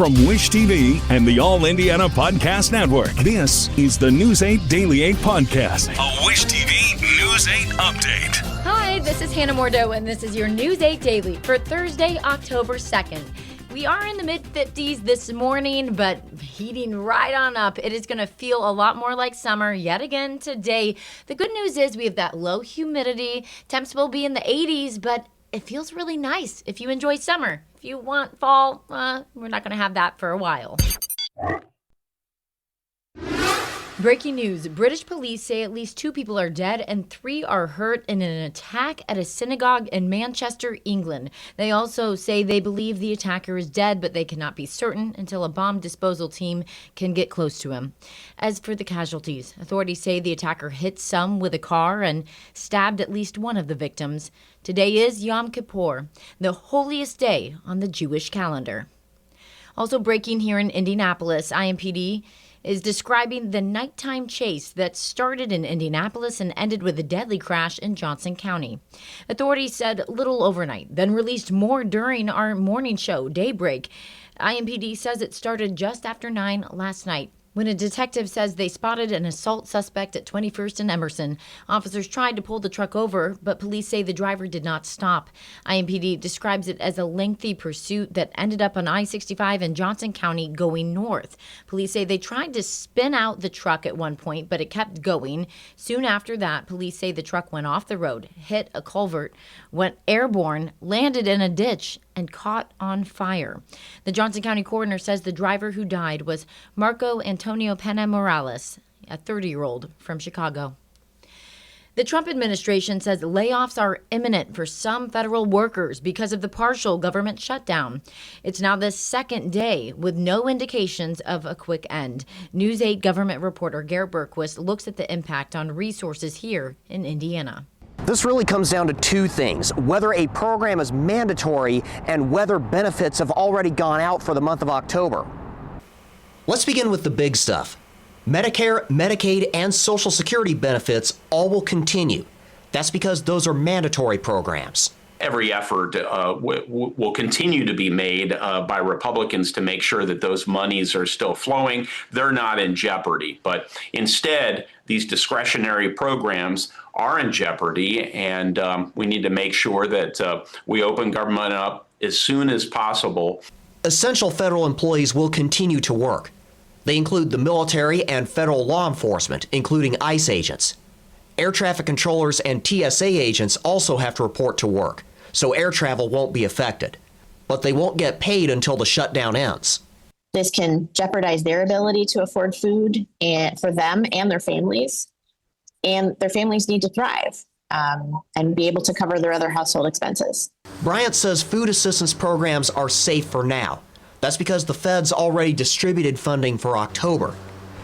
From Wish TV and the All Indiana Podcast Network, this is the News 8 Daily 8 Podcast, a Wish TV News 8 update. Hi, this is Hannah Mordeau, and this is your News 8 Daily for Thursday, October 2nd. We are in the mid-50s this morning, but heating right on up. It is going to feel a lot more like summer yet again today. The good news is we have that low humidity. Temps will be in the 80s, but it feels really nice if you enjoy summer. If you want fall, we're not going to have that for a while. Breaking news. British police say at least 2 people are dead and 3 are hurt in an attack at a synagogue in Manchester, England. They also say they believe the attacker is dead, but they cannot be certain until a bomb disposal team can get close to him. As for the casualties, authorities say the attacker hit some with a car and stabbed at least one of the victims. Today is Yom Kippur, the holiest day on the Jewish calendar. Also breaking here in Indianapolis, IMPD is describing the nighttime chase that started in Indianapolis and ended with a deadly crash in Johnson County. Authorities said little overnight, then released more during our morning show, Daybreak. IMPD says it started just after 9 last night, when a detective says they spotted an assault suspect at 21st and Emerson. Officers tried to pull the truck over, but police say the driver did not stop. IMPD describes it as a lengthy pursuit that ended up on I-65 in Johnson County going north. Police say they tried to spin out the truck at one point, but it kept going. Soon after that, police say the truck went off the road, hit a culvert, went airborne, landed in a ditch, and caught on fire. The Johnson County coroner says the driver who died was Marco Antonio Pena Morales, a 30-year-old from Chicago. The Trump administration says layoffs are imminent for some federal workers because of the partial government shutdown. It's now the second day with no indications of a quick end. News 8 government reporter Garrett Berquist looks at the impact on resources here in Indiana. This really comes down to 2 things: whether a program is mandatory and whether benefits have already gone out for the month of October. Let's begin with the big stuff. Medicare, Medicaid, and Social Security benefits all will continue. That's because those are mandatory programs. Every effort will continue to be made by Republicans to make sure that those monies are still flowing. They're not in jeopardy. But instead, these discretionary programs are in jeopardy, and we need to make sure that we open government up as soon as possible. Essential federal employees will continue to work. They include the military and federal law enforcement, including ICE agents. Air traffic controllers and TSA agents also have to report to work, so air travel won't be affected. But they won't get paid until the shutdown ends. This can jeopardize their ability to afford food for them and their families. And their families need to thrive and be able to cover their other household expenses. Bryant says food assistance programs are safe for now. That's because the feds already distributed funding for October.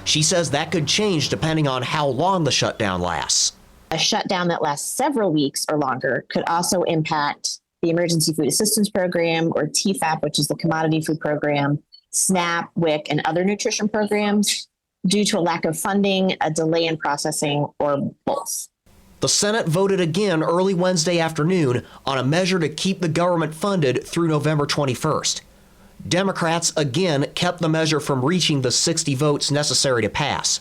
She says that could change depending on how long the shutdown lasts. A shutdown that lasts several weeks or longer could also impact the Emergency Food Assistance Program, or TFAP, which is the Commodity Food Program, SNAP, WIC, and other nutrition programs, due to a lack of funding, a delay in processing, or both. The Senate voted again early Wednesday afternoon on a measure to keep the government funded through November 21st. Democrats again kept the measure from reaching the 60 votes necessary to pass.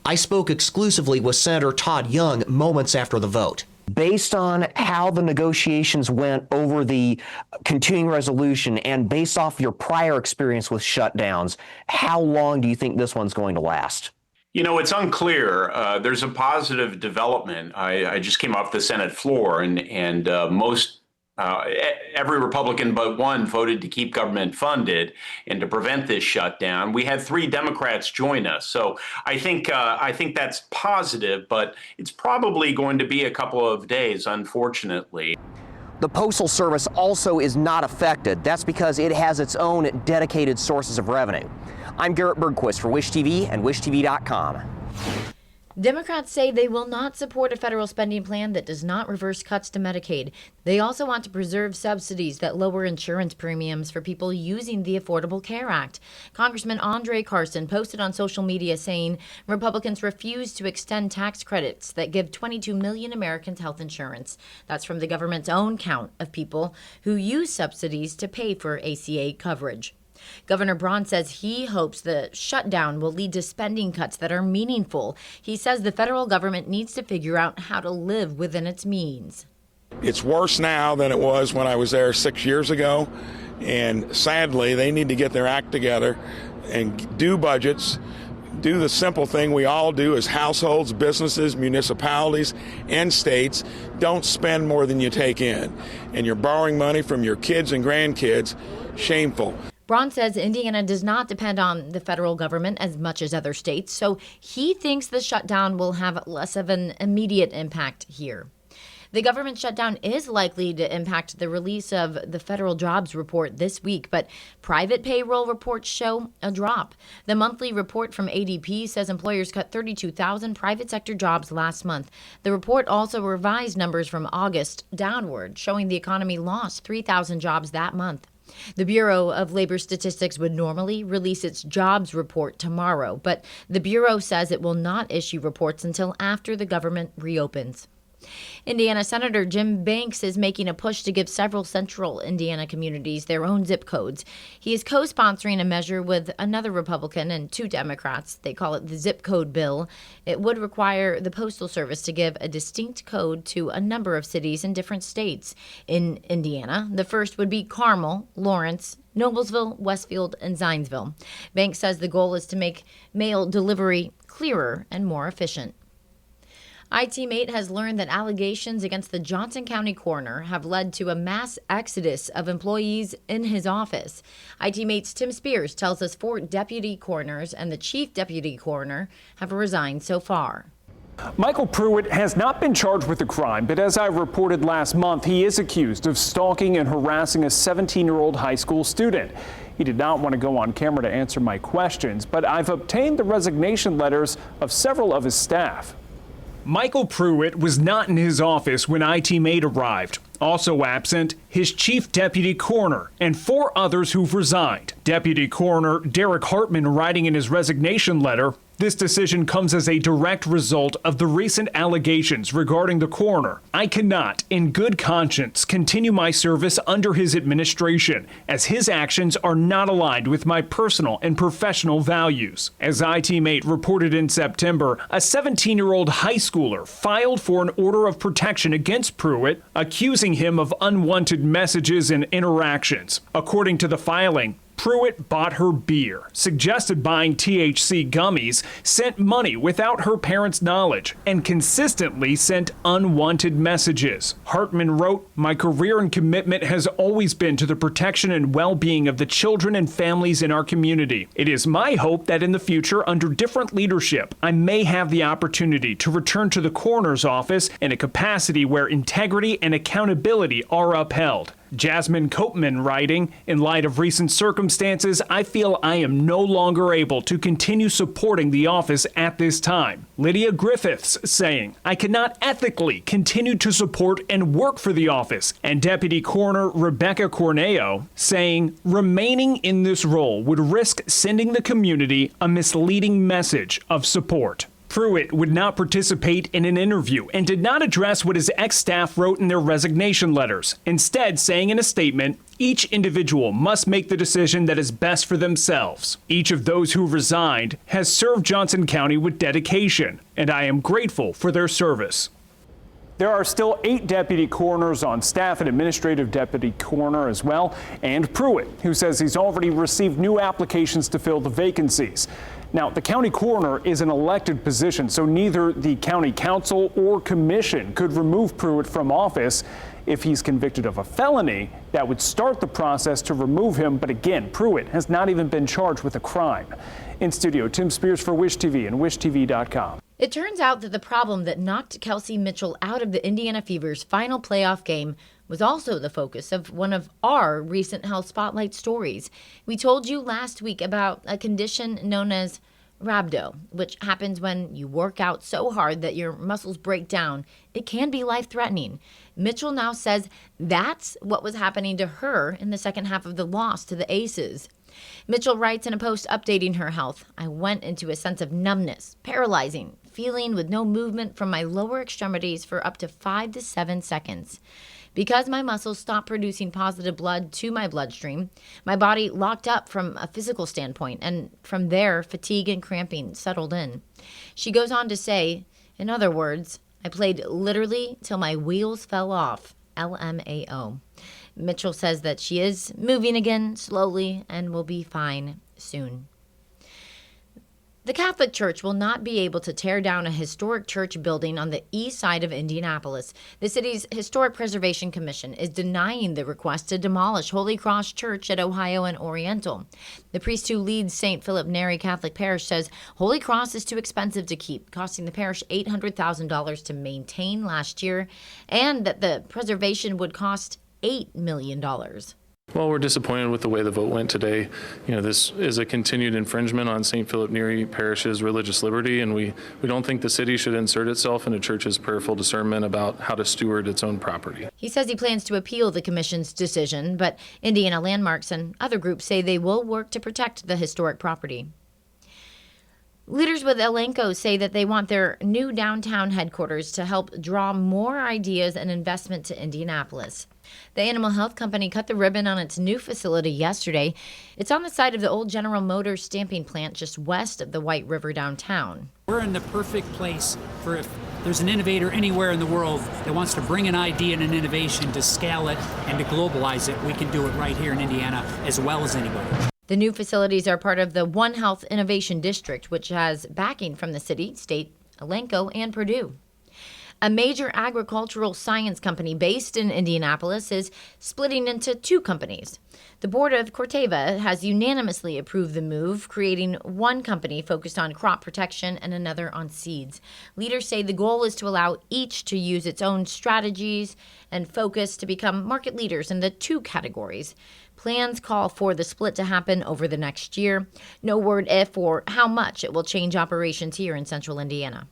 I spoke exclusively with Senator Todd Young moments after the vote. Based on how the negotiations went over the continuing resolution and based off your prior experience with shutdowns, how long do you think this one's going to last? You know, it's unclear. There's a positive development. I just came off the Senate floor, and every Republican but one voted to keep government funded and to prevent this shutdown. We had 3 Democrats join us. So I think that's positive, but it's probably going to be a couple of days, unfortunately. The Postal Service also is not affected. That's because it has its own dedicated sources of revenue. I'm Garrett Bergquist for Wish TV and WishTV.com. Democrats say they will not support a federal spending plan that does not reverse cuts to Medicaid. They also want to preserve subsidies that lower insurance premiums for people using the Affordable Care Act. Congressman Andre Carson posted on social media saying Republicans refuse to extend tax credits that give 22 million Americans health insurance. That's from the government's own count of people who use subsidies to pay for ACA coverage. Governor Braun says he hopes the shutdown will lead to spending cuts that are meaningful. He says the federal government needs to figure out how to live within its means. It's worse now than it was when I was there 6 years ago. And sadly, they need to get their act together and do budgets, do the simple thing we all do as households, businesses, municipalities, and states. Don't spend more than you take in. And you're borrowing money from your kids and grandkids. Shameful. Braun says Indiana does not depend on the federal government as much as other states, so he thinks the shutdown will have less of an immediate impact here. The government shutdown is likely to impact the release of the federal jobs report this week, but private payroll reports show a drop. The monthly report from ADP says employers cut 32,000 private sector jobs last month. The report also revised numbers from August downward, showing the economy lost 3,000 jobs that month. The Bureau of Labor Statistics would normally release its jobs report tomorrow, but the Bureau says it will not issue reports until after the government reopens. Indiana Senator Jim Banks is making a push to give several central Indiana communities their own zip codes. He is co-sponsoring a measure with another Republican and 2 Democrats. They call it the zip code bill. It would require the Postal Service to give a distinct code to a number of cities in different states. In Indiana, the first would be Carmel, Lawrence, Noblesville, Westfield, and Zionsville. Banks says the goal is to make mail delivery clearer and more efficient. IT-Mate has learned that allegations against the Johnson County coroner have led to a mass exodus of employees in his office. IT-Mate's Tim Spears tells us 4 deputy coroners and the chief deputy coroner have resigned so far. Michael Pruitt has not been charged with the crime, but as I reported last month, he is accused of stalking and harassing a 17-year-old high school student. He did not want to go on camera to answer my questions, but I've obtained the resignation letters of several of his staff. Michael Pruitt was not in his office when IT-Mate arrived. Also absent, his chief deputy coroner and 4 others who've resigned. Deputy Coroner Derek Hartman writing in his resignation letter, this decision comes as a direct result of the recent allegations regarding the coroner. I cannot, in good conscience, continue my service under his administration, as his actions are not aligned with my personal and professional values. As IT-Mate reported in September, a 17-year-old high schooler filed for an order of protection against Pruitt, accusing him of unwanted messages and interactions. According to the filing, Pruitt bought her beer, suggested buying THC gummies, sent money without her parents' knowledge, and consistently sent unwanted messages. Hartman wrote, "My career and commitment has always been to the protection and well-being of the children and families in our community. It is my hope that in the future, under different leadership, I may have the opportunity to return to the coroner's office in a capacity where integrity and accountability are upheld." Jasmine Copeman writing, "In light of recent circumstances, I feel I am no longer able to continue supporting the office at this time." Lydia Griffiths saying, "I cannot ethically continue to support and work for the office." And Deputy Coroner Rebecca Corneo saying, "Remaining in this role would risk sending the community a misleading message of support." Pruitt would not participate in an interview and did not address what his ex-staff wrote in their resignation letters, instead saying in a statement, "Each individual must make the decision that is best for themselves. Each of those who resigned has served Johnson County with dedication, and I am grateful for their service." There are still 8 deputy coroners on staff, an administrative deputy coroner as well, and Pruitt, who says he's already received new applications to fill the vacancies. Now, the county coroner is an elected position, so neither the county council or commission could remove Pruitt from office. If he's convicted of a felony, that would start the process to remove him. But again, Pruitt has not even been charged with a crime. In studio, Tim Spears for Wish TV and WishTV.com. It turns out that the problem that knocked Kelsey Mitchell out of the Indiana Fever's final playoff game was also the focus of one of our recent Health Spotlight stories. We told you last week about a condition known as rhabdo, which happens when you work out so hard that your muscles break down. It can be life-threatening. Mitchell now says that's what was happening to her in the second half of the loss to the Aces. Mitchell writes in a post updating her health, "I went into a sense of numbness, paralyzing, feeling with no movement from my lower extremities for up to 5 to 7 seconds. Because my muscles stopped producing positive blood to my bloodstream, my body locked up from a physical standpoint, and from there, fatigue and cramping settled in. She goes on to say, in other words, I played literally till my wheels fell off. LMAO. Mitchell says that she is moving again slowly and will be fine soon. The Catholic Church will not be able to tear down a historic church building on the east side of Indianapolis. The city's Historic Preservation Commission is denying the request to demolish Holy Cross Church at Ohio and Oriental. The priest who leads St. Philip Neri Catholic Parish says Holy Cross is too expensive to keep, costing the parish $800,000 to maintain last year, and that the preservation would cost $8 million. Well, we're disappointed with the way the vote went today. This is a continued infringement on St. Philip Neri Parish's religious liberty, and we don't think the city should insert itself in a church's prayerful discernment about how to steward its own property. He says he plans to appeal the commission's decision, but Indiana Landmarks and other groups say they will work to protect the historic property. Leaders with Elanco say that they want their new downtown headquarters to help draw more ideas and investment to Indianapolis. The animal health company cut the ribbon on its new facility yesterday. It's on the site of the old General Motors stamping plant just west of the White River downtown. We're in the perfect place for if there's an innovator anywhere in the world that wants to bring an idea and an innovation to scale it and to globalize it. We can do it right here in Indiana as well as anybody. The new facilities are part of the One Health Innovation District, which has backing from the city, state, Elanco, and Purdue. A major agricultural science company based in Indianapolis is splitting into two companies. The board of Corteva has unanimously approved the move, creating one company focused on crop protection and another on seeds. Leaders say the goal is to allow each to use its own strategies and focus to become market leaders in the two categories. Plans call for the split to happen over the next year. No word if or how much it will change operations here in central Indiana.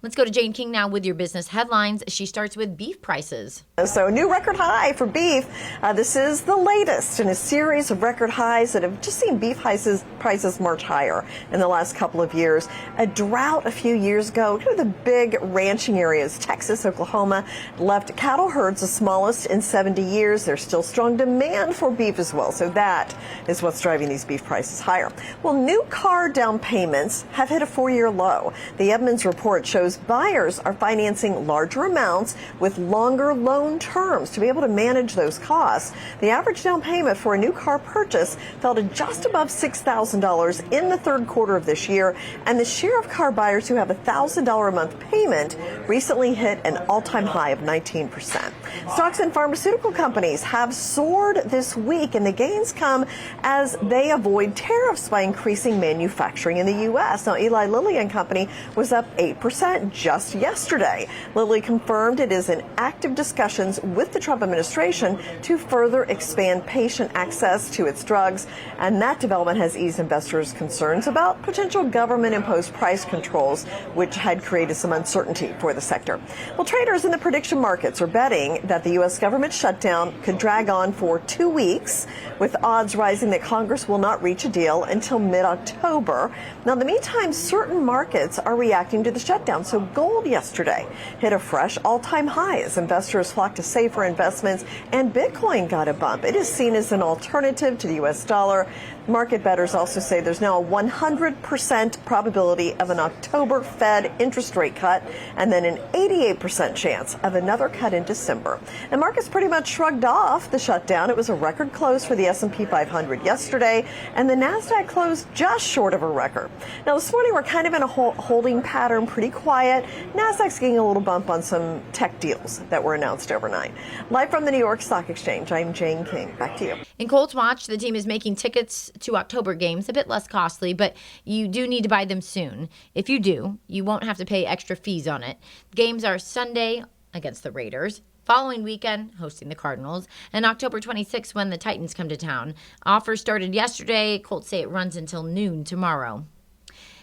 Let's go to Jane King now with your business headlines. She starts with beef prices. So new record high for beef. This is the latest in a series of record highs that have just seen beef prices march higher in the last couple of years. A drought a few years ago, two of the big ranching areas, Texas, Oklahoma, left cattle herds the smallest in 70 years. There's still strong demand for beef as well. So that is what's driving these beef prices higher. Well, new car down payments have hit a 4-year low. The Edmunds report shows buyers are financing larger amounts with longer loan terms to be able to manage those costs. The average down payment for a new car purchase fell to just above $6,000 in the third quarter of this year, and the share of car buyers who have a $1,000 a month payment recently hit an all-time high of 19%. Stocks in pharmaceutical companies have soared this week, and the gains come as they avoid tariffs by increasing manufacturing in the U.S. Now, Eli Lilly and Company was up 8% just yesterday. Lilly confirmed it is in active discussions with the Trump administration to further expand patient access to its drugs, and that development has eased investors' concerns about potential government-imposed price controls, which had created some uncertainty for the sector. Well, traders in the prediction markets are betting that the U.S. government shutdown could drag on for 2 weeks, with odds rising that Congress will not reach a deal until mid-October. Now, in the meantime, certain markets are reacting to the shutdown. So gold yesterday hit a fresh all-time high as investors flocked to safer investments, and Bitcoin got a bump. It is seen as an alternative to the U.S. dollar. Market bettors also say there's now a 100% probability of an October Fed interest rate cut, and then an 88% chance of another cut in December. And markets pretty much shrugged off the shutdown. It was a record close for the S&P 500 yesterday, and the Nasdaq closed just short of a record. Now this morning we're kind of in a holding pattern, pretty quiet. Nasdaq's getting a little bump on some tech deals that were announced overnight. Live from the New York Stock Exchange, I'm Jane King. Back to you. In Colts Watch, the team is making tickets to October games a bit less costly, but you do need to buy them soon. If you do, you won't have to pay extra fees on it. Games are Sunday against the Raiders, following weekend hosting the Cardinals, and October 26th when the Titans come to town. Offers started yesterday. Colts say it runs until noon tomorrow.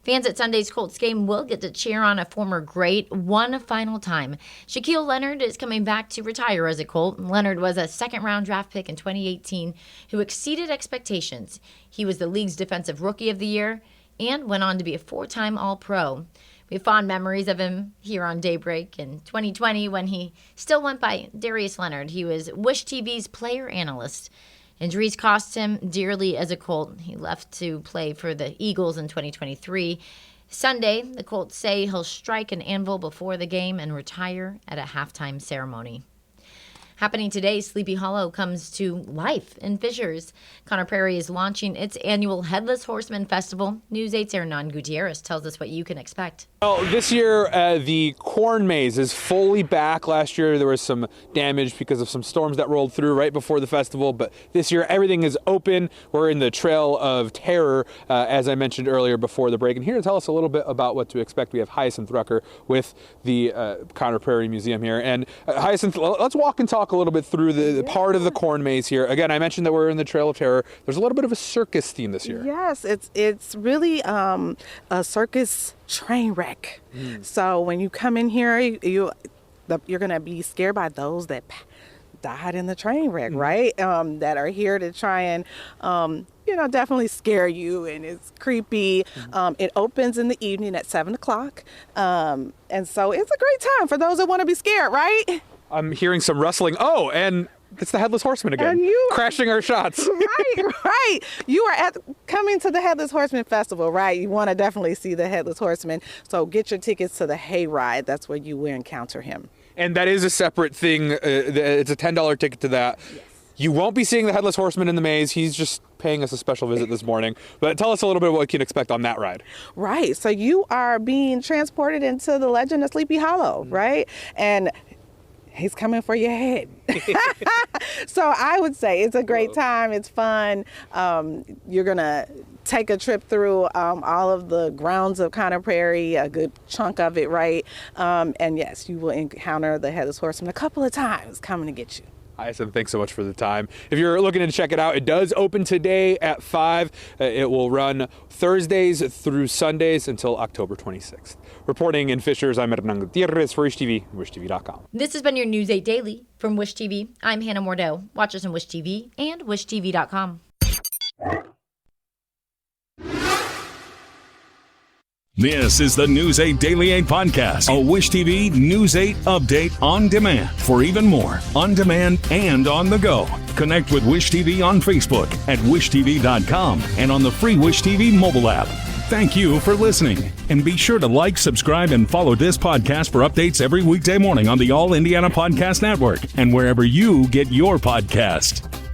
Fans at Sunday's Colts game will get to cheer on a former great one final time. Shaquille Leonard is coming back to retire as a Colt. Leonard was a second-round draft pick in 2018 who exceeded expectations. He was the league's Defensive Rookie of the Year and went on to be a 4-time All-Pro. We have fond memories of him here on Daybreak in 2020 when he still went by Darius Leonard. He was Wish TV's player analyst. Injuries cost him dearly as a Colt. He left to play for the Eagles in 2023. Sunday, the Colts say he'll strike an anvil before the game and retire at a halftime ceremony. Happening today, Sleepy Hollow comes to life in Fishers. Conner Prairie is launching its annual Headless Horseman Festival. News 8's Hernan Gutierrez tells us what you can expect. Well, this year, the corn maze is fully back. Last year, there was some damage because of some storms that rolled through right before the festival. But this year, everything is open. We're in the Trail of Terror, as I mentioned earlier before the break. And here to tell us a little bit about what to expect, we have Hyacinth Rucker with the Conner Prairie Museum here. And Hyacinth, let's walk and talk a little bit through the part of the corn maze here. Again, I mentioned that we're in the Trail of Terror. There's a little bit of a circus theme this year. Yes, it's really a circus train wreck. So when you come in here, you're going to be scared by those that died in the train wreck, right? That are here to try and definitely scare you, and it's creepy. It opens in the evening at 7:00, and so it's a great time for those that want to be scared, right? I'm hearing some rustling. Oh, and it's the Headless Horseman again, crashing our shots. Right. You are coming to the Headless Horseman Festival, right? You want to definitely see the Headless Horseman. So get your tickets to the Hayride. That's where you will encounter him. And that is a separate thing. It's a $10 ticket to that. Yes. You won't be seeing the Headless Horseman in the maze. He's just paying us a special visit this morning. But tell us a little bit what we can expect on that ride. Right. So you are being transported into the legend of Sleepy Hollow, right? And he's coming for your head. So I would say it's a great time. It's fun. You're going to take a trip through all of the grounds of Conner Prairie, a good chunk of it, right? And yes, you will encounter the Headless Horseman a couple of times coming to get you. Hyacinth, thanks so much for the time. If you're looking to check it out, it does open today at 5. It will run Thursdays through Sundays until October 26th. Reporting in Fishers, I'm Hernan Gutierrez for Wish TV, WishTV.com. This has been your News 8 Daily from Wish TV. I'm Hannah Mordell. Watch us on Wish TV and WishTV.com. This is the News 8 Daily 8 podcast, a Wish TV News 8 update on demand. For even more, on demand and on the go. Connect with Wish TV on Facebook at WishTV.com and on the free Wish TV mobile app. Thank you for listening. And be sure to like, subscribe, and follow this podcast for updates every weekday morning on the All Indiana Podcast Network and wherever you get your podcast.